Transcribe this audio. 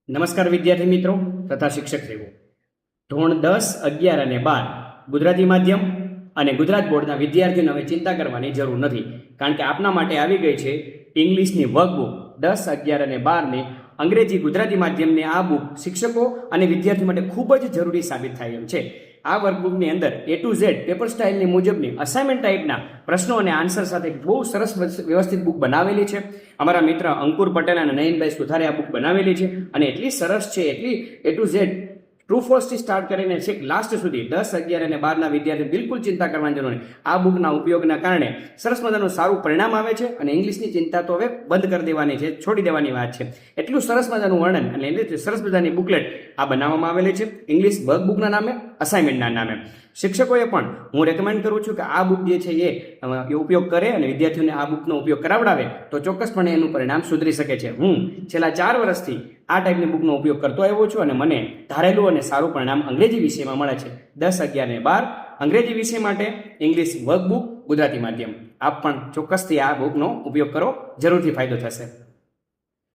નમસ્કાર વિદ્યાર્થી મિત્રો તથા શિક્ષકશ્રીઓ. ધોરણ 10, 11 અને 12 ગુજરાતી માધ્યમ અને ગુજરાત બોર્ડના વિદ્યાર્થીઓને હવે ચિંતા કરવાની જરૂર નથી, કારણ કે આપના માટે આવી ગઈ છે ઇંગ્લિશની વર્કબુક 10, 11 અને 12ની અંગ્રેજી ગુજરાતી માધ્યમની આ બુક શિક્ષકો અને વિદ્યાર્થીઓ માટે ખૂબ જ જરૂરી સાબિત થાય એમ છે. આ વર્કબુકની અંદર A to Z પેપર સ્ટાઇલની મુજબની અસાઇનમેન્ટ ટાઈપના પ્રશ્નો અને આન્સર સાથે બહુ સરસ વ્યવસ્થિત બુક બનાવેલી છે. અમારા મિત્ર અંકુર પટેલ અને નયનભાઈ સુથારે આ બુક બનાવેલી છે અને એટલી સરસ છે, એટલી A to Z ટ્રુ ફોલ્સથી સ્ટાર્ટ કરીને છેક લાસ્ટ સુધી 10, 11 અને 12ના વિદ્યાર્થી બિલકુલ ચિંતા કરવાની જરૂર નહીં. આ બુકના ઉપયોગના કારણે સરસ મજાનું સારું પરિણામ આવે છે અને ઇંગ્લિશની ચિંતા તો હવે બંધ કરી દેવાની છે, છોડી દેવાની વાત છે. એટલું સરસ મજાનું વર્ણન અને સરસ મજાની બુકલેટ આ બનાવવામાં આવેલી છે ઇંગ્લિશ વર્કબુકના નામે, અસાઇનમેન્ટના નામે. શિક્ષકોએ પણ હું રેકમેન્ડ કરું છું કે આ બુક જે છે એ ઉપયોગ કરે અને વિદ્યાર્થીઓને આ બુકનો ઉપયોગ કરાવડાવે તો ચોક્કસપણે એનું પરિણામ સુધરી શકે છે. હું છેલ્લા 4 વર્ષથી આ ટાઈપની બુકનો ઉપયોગ કરતો આવ્યો છું અને મને ધારેલું અને સારું પરિણામ અંગ્રેજી વિષયમાં મળે છે. 10, 11 અને 12 અંગ્રેજી વિષય માટે ઇંગ્લિશ વર્કબુક ગુજરાતી માધ્યમ. આપ પણ ચોક્કસથી આ બુકનો ઉપયોગ કરો, જરૂરથી ફાયદો થશે.